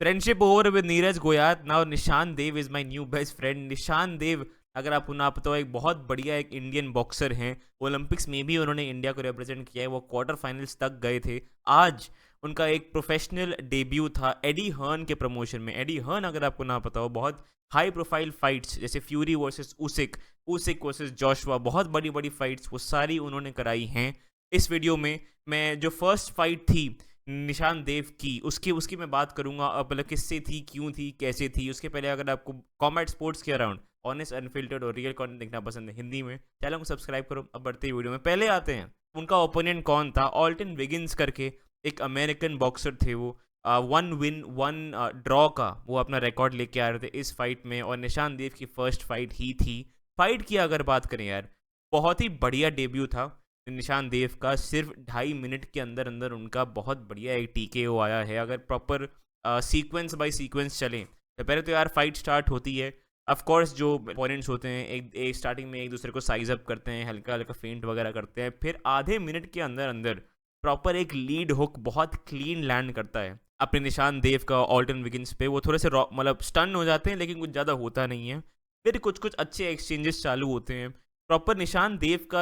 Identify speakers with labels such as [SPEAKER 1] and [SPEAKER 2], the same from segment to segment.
[SPEAKER 1] Friendship over with Neeraj Goyat now Nishan Dev is my new best friend. Nishan Dev, अगर आपको ना पता हो, एक बहुत बढ़िया एक इंडियन बॉक्सर हैं। ओलंपिक्स में भी उन्होंने इंडिया को रिप्रेजेंट किया है, वो क्वार्टर फाइनल्स तक गए थे। आज उनका एक प्रोफेशनल डेब्यू था एडी हर्न के प्रमोशन में। एडी हर्न, अगर आपको ना पता हो, बहुत हाई प्रोफाइल फाइट्स जैसे फ्यूरी वर्सेस उसिक, उसिक वर्सेस जोशुआ, बहुत बड़ी बड़ी फाइट्स वो सारी उन्होंने कराई हैं। इस वीडियो में मैं जो फर्स्ट फाइट थी निशान देव की, उसकी उसकी मैं बात करूंगा। अब मतलब किससे थी, क्यों थी, कैसे थी। उसके पहले अगर आपको कॉमेट स्पोर्ट्स के अराउंड ऑनेस्ट अनफिल्टर्ड और रियल कंटेंट देखना पसंद है हिंदी में, चैनल को सब्सक्राइब करो। अब बढ़ते ही वीडियो में, पहले आते हैं उनका ओपोनेंट कौन था। ऑल्टन विगिंस करके एक अमेरिकन बॉक्सर थे वो। 1 विन 1 ड्रॉ का वो अपना रिकॉर्ड लेके आ रहे थे इस फाइट में, और निशान देव की फर्स्ट फाइट ही थी। फाइट की अगर बात करें यार, बहुत ही बढ़िया डेब्यू था निशान देव का। सिर्फ 2.5 मिनट के अंदर अंदर उनका बहुत बढ़िया एक TKO आया है। अगर प्रॉपर सीक्वेंस बाय सीक्वेंस चलें तो पहले तो यार फाइट स्टार्ट होती है। ऑफ कोर्स जो अपोनेंट्स होते हैं एक स्टार्टिंग में एक दूसरे को साइज अप करते हैं, हल्का हल्का फेंट वगैरह करते हैं, फिर आधे मिनट के अंदर अंदर प्रॉपर एक लीड हुक बहुत क्लीन लैंड करता है अपने निशान देव का ऑल्टन विगिंस पे। वो थोड़े से मतलब स्टन हो जाते हैं, लेकिन कुछ ज़्यादा होता नहीं है। फिर कुछ कुछ अच्छे एक्सचेंजेस चालू होते हैं। प्रॉपर निशान देव का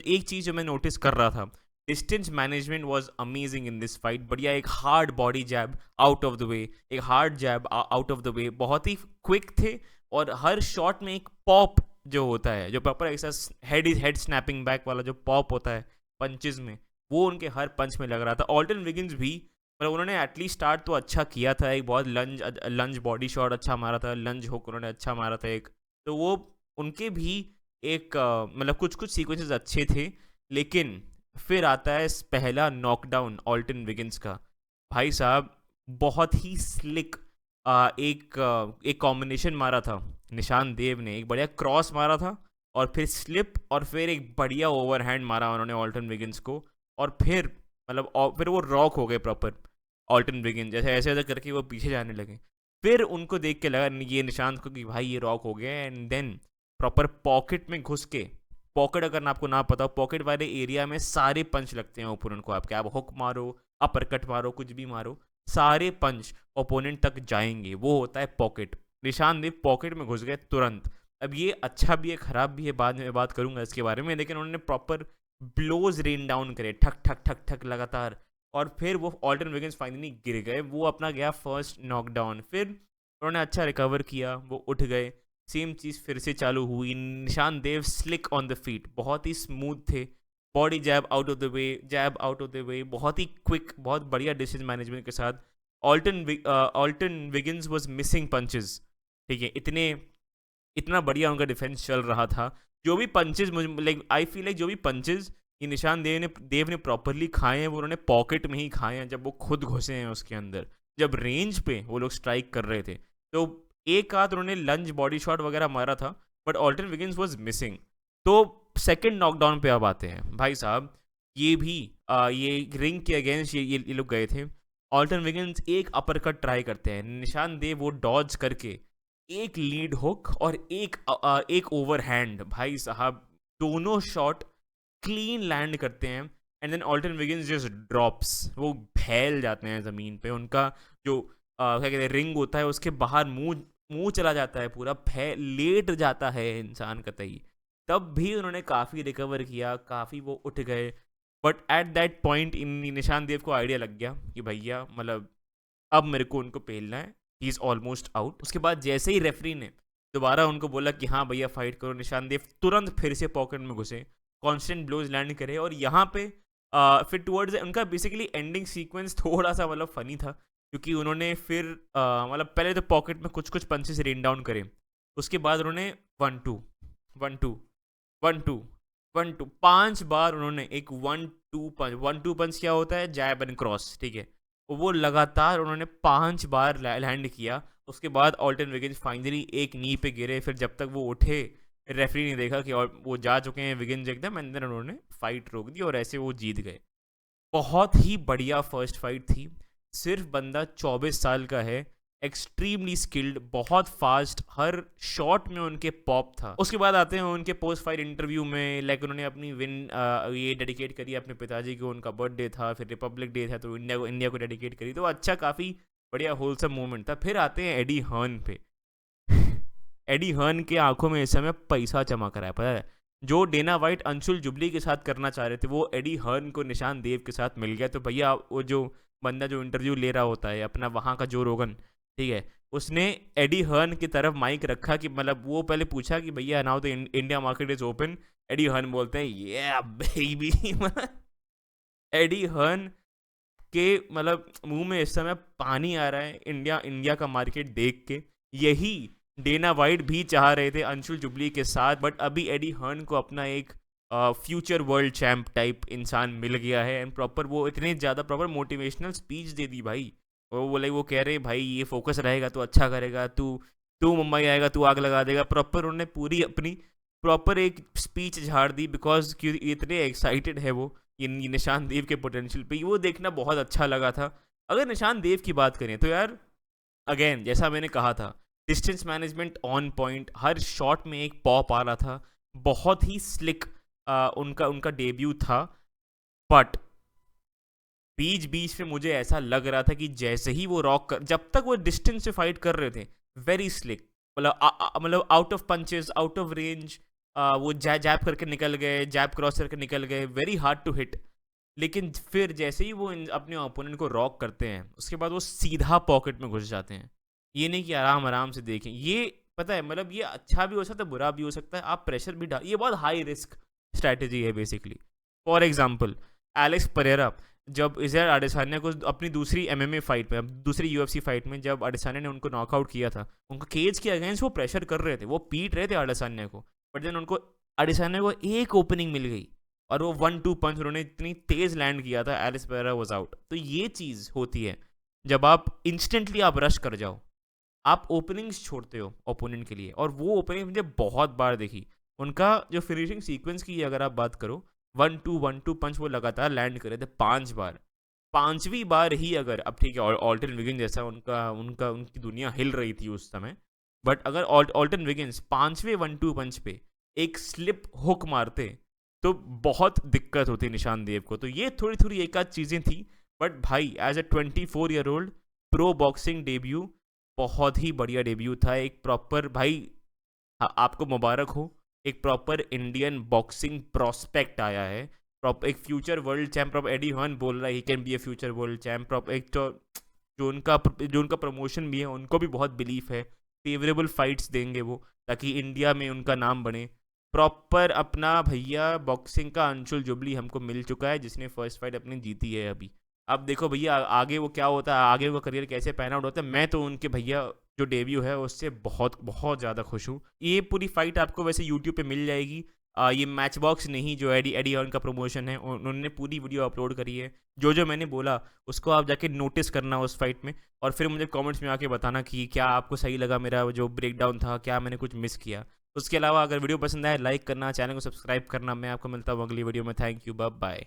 [SPEAKER 1] एक चीज़ जो मैं नोटिस कर रहा था, distance management was amazing in this fight. बढ़िया एक hard body jab out of the way, एक hard jab out of the way, बहुत ही क्विक थे। और हर शॉट में एक पॉप जो होता है, जो प्रॉपर ऐसा हेड स्नैपिंग बैक वाला जो पॉप होता है पंचेज में, वो उनके हर पंच में लग रहा था। ऑल्टन विगिंस भी, मतलब उन्होंने एटलीस्ट स्टार्ट तो अच्छा किया था, एक बहुत लंज बॉडी शॉट अच्छा मारा था, लंज हुक उन्होंने अच्छा मारा था एक। तो वो उनके भी एक मतलब कुछ कुछ सीक्वेंसेस अच्छे थे। लेकिन फिर आता है पहला नॉकडाउन ऑल्टन विगिंस का। भाई साहब, बहुत ही स्लिक एक कॉम्बिनेशन मारा था निशान देव ने। एक बढ़िया क्रॉस मारा था, और फिर स्लिप, और फिर एक बढ़िया ओवरहैंड मारा उन्होंने ऑल्टन विगिंस को। और फिर मतलब फिर वो रॉक हो गए प्रॉपर ऑल्टन विगिंस, जैसे ऐसे ऐसे करके वो पीछे जाने लगे। फिर उनको देख के लगा ये निशांत को कि भाई ये रॉक हो गया। एंड देन प्रॉपर पॉकेट में घुस के, पॉकेट अगर आपको ना पता हो, पॉकेट वाले एरिया में सारे पंच लगते हैं ओपोनेंट को आपके। आप हुक मारो, अपर कट मारो, कुछ भी मारो, सारे पंच ओपोनेंट तक जाएंगे। वो होता है पॉकेट। निशान देव पॉकेट में घुस गए तुरंत। अब ये अच्छा भी है, खराब भी है, बाद में बात करूंगा इसके बारे में। लेकिन उन्होंने प्रॉपर ब्लोज रेन डाउन करे, ठक ठक ठक ठक लगातार। और फिर वो ऑल्टन विगिंस फाइनली गिर गए। वो अपना गया फर्स्ट नॉकडाउन। फिर उन्होंने अच्छा रिकवर किया, वो उठ गए। सेम चीज़ फिर से चालू हुई। Nishant Dev slick on the feet, बहुत ही स्मूथ थे। Body jab out of the way, jab out of the way, बहुत ही क्विक, बहुत बढ़िया डिसीजन मैनेजमेंट के साथ। Alton Wiggins was missing punches. ठीक है, इतना बढ़िया उनका डिफेंस चल रहा था। जो भी पंचेज, मुझे लाइक आई फील लाइक जो भी पंचेज ये निशान देव ने प्रॉपरली खाए हैं, वो उन्होंने पॉकेट में ही खाए हैं, जब वो खुद घुसे हैं उसके अंदर। जब रेंज पे वो लोग स्ट्राइक कर रहे थे, तो एक आध उन्होंने लंज बॉडी शॉट वगैरह मारा था, but Alton Wiggins was missing. तो सेकेंड नॉकडाउन पे अब आते हैं भाई साहब। ये भी ये रिंग के अगेंस्ट ये लोग गए थे। ऑल्टन विगिंस एक अपर कट ट्राई करते हैं, निशान देव वो डॉज करके एक लीड हुक और एक ओवरहैंड, भाई साहब दोनों शॉट क्लीन लैंड करते हैं। And then Alton Wiggins just drops, वो फैल जाते हैं ज़मीन पे। उनका जो क्या कहते हैं रिंग होता है, उसके बाहर मुंह मुंह चला जाता है, पूरा लेट जाता है इंसान कतई। तब भी उन्होंने काफ़ी रिकवर किया, काफ़ी वो उठ गए। But at that point in निशान देव को आइडिया लग गया कि भैया मतलब अब मेरे को उनको पेलना है, ही इज़ ऑलमोस्ट आउट। उसके बाद जैसे ही रेफरी ने दोबारा उनको बोला कि हाँ भैया फाइट करो, निशान देव तुरंत फिर से पॉकेट में घुसे, कॉन्स्टेंट ब्लोज लैंड करे। और यहाँ पे फिर टुवर्ड्स उनका बेसिकली एंडिंग सीक्वेंस थोड़ा सा मतलब फनी था, क्योंकि उन्होंने फिर मतलब पहले तो पॉकेट में कुछ कुछ पंचेस रेन डाउन करे। उसके बाद उन्होंने 1-2 1-2 1-2 5 बार उन्होंने एक 1-2 पंच क्या होता है, जैब एंड क्रॉस, ठीक है, वो लगातार उन्होंने 5 बार लैंड किया। उसके बाद ऑल्टन विगिंस फाइनली एक नी पे गिरे। फिर जब तक वो उठे, रेफरी ने देखा कि और वो जा चुके हैं विगिंस एकदम, एंड देन उन्होंने फाइट रोक दी और ऐसे वो जीत गए। बहुत ही बढ़िया फर्स्ट फाइट थी। सिर्फ बंदा 24 साल का है, एक्सट्रीमली स्किल्ड, बहुत फास्ट, हर शॉट में उनके पॉप था। उसके बाद आते हैं उनके पोस्ट फाइट इंटरव्यू में। लाइक उन्होंने अपनी विन ये डेडिकेट करी अपने पिताजी को, उनका बर्थडे था, फिर रिपब्लिक डे था तो इंडिया को डेडिकेट करी। तो अच्छा, काफ़ी बढ़िया होलसम मोमेंट था। फिर आते हैं एडी हर्न पे। एडी हर्न के आंखों में इस समय पैसा चमक रहा है, पता है। जो डेना वाइट अंशुल जुबली के साथ करना चाह रहे थे वो एडी हर्न को निशान देव के साथ मिल गया। तो भैया वो जो बंदा जो इंटरव्यू ले रहा होता है अपना वहाँ का जो रोगन, ठीक है, उसने एडी हर्न की तरफ माइक रखा कि मतलब वो पहले पूछा कि भैया now the India market is open. Eddie Hearn बोलते हैं ये बेबी। एडी हर्न के मतलब मुंह में इस समय पानी आ रहा है इंडिया का मार्केट देख के। यही डेना वाइट भी चाह रहे थे अंशुल जुबली के साथ, बट अभी एडी हर्न को अपना एक फ्यूचर वर्ल्ड चैम्प टाइप इंसान मिल गया है। एंड प्रॉपर वो इतने ज़्यादा प्रॉपर मोटिवेशनल स्पीच दे दी भाई। वो बोले, वो कह रहे भाई ये फोकस रहेगा तो अच्छा करेगा, तू तू मुंबई आएगा तू आग लगा देगा। प्रॉपर उन्होंने पूरी अपनी प्रॉपर एक स्पीच झाड़ दी, बिकॉज इतने एक्साइटेड है वो ये निशान देव के पोटेंशियल पे। वो देखना बहुत अच्छा लगा था। अगर निशान देव की बात करें तो यार अगेन जैसा मैंने कहा था, distance management on point, her shot में एक पॉप आ रहा था, बहुत ही स्लिक उनका उनका डेब्यू था। बट बीच बीच में मुझे ऐसा लग रहा था कि जैसे ही वो रॉक कर, जब तक वो डिस्टेंस से फाइट कर रहे थे वेरी स्लिक, मतलब out of punches, out of range, वो जैब करके निकल गए, जैब क्रॉस करके निकल गए, वेरी हार्ड टू हिट। लेकिन फिर जैसे ही वो अपने ओपोनेंट को रॉक करते हैं उसके बाद वो सीधा पॉकेट में घुस जाते हैं। ये नहीं कि आराम आराम से देखें, ये पता है मतलब ये अच्छा भी हो सकता है बुरा भी हो सकता है, आप प्रेशर भी डाल, ये बहुत हाई रिस्क स्ट्रैटेजी है basically. For example Alex Pereira, जब इजराइल अडेसान्या को अपनी दूसरी एमएमए फाइट में, दूसरी यूएफसी फाइट में जब अडेसान्या ने उनको नॉकआउट किया था, उनको केज के अगेंस्ट वो प्रेशर कर रहे थे, वो पीट रहे थे अडेसान्या को, बट देन उनको अडेसान्या को एक ओपनिंग मिल गई और वो 1-2 पंच उन्होंने इतनी तेज लैंड किया था, एलेक्स परेरा वाज आउट। तो ये चीज़ होती है जब आप इंस्टेंटली आप रश कर जाओ, आप ओपनिंग्स छोड़ते हो ओपोनेंट के लिए। और वो ओपनिंग मुझे बहुत बार देखी, उनका जो फिनिशिंग सीक्वेंस की अगर आप बात करो, 1-2 पंच वो लगातार लैंड करे थे 5 बार। 5वीं बार ही अगर, अब ठीक है ऑल्टन विगिन जैसा उनकी दुनिया हिल रही थी उस समय, बट अगर ऑल्टन विगिन्स 5वें 1-2 पंच पे एक स्लिप हुक मारते तो बहुत दिक्कत होती निशान देव को। तो ये थोड़ी थोड़ी एक आध चीज़ें थी, बट भाई as a 24-year-old pro boxing debut, बहुत ही बढ़िया डेब्यू था। एक प्रॉपर भाई आपको मुबारक हो, एक प्रॉपर इंडियन बॉक्सिंग प्रॉस्पेक्ट आया है, प्रॉपर एक future world champ. Proper Eddie Hearn बोल रहा है he can be a future world champ. Proper एक तो जो उनका प्रमोशन भी है उनको भी बहुत बिलीफ है, फेवरेबल फाइट्स देंगे वो ताकि इंडिया में उनका नाम बने। प्रॉपर अपना भैया बॉक्सिंग का अंशुल जुबली हमको मिल चुका है जिसने फर्स्ट फाइट अपनी जीती है अभी। अब देखो भैया आगे वो क्या होता है, आगे वो करियर कैसे पैन आउट होता है। मैं तो उनके भैया जो डेब्यू है उससे बहुत बहुत ज़्यादा खुश हूँ। ये पूरी फाइट आपको वैसे यूट्यूब पे मिल जाएगी। ये मैच बॉक्स नहीं जो एडी हर्न का प्रमोशन है, उन्होंने पूरी वीडियो अपलोड करी है। जो जो मैंने बोला उसको आप जाके नोटिस करना उस फाइट में, और फिर मुझे कमेंट्स में आके बताना कि क्या आपको सही लगा मेरा जो ब्रेक डाउन था, क्या मैंने कुछ मिस किया। उसके अलावा अगर वीडियो पसंद आए लाइक करना, चैनल को सब्सक्राइब करना। मैं आपको मिलता हूँ अगली वीडियो में। Thank you, bye bye.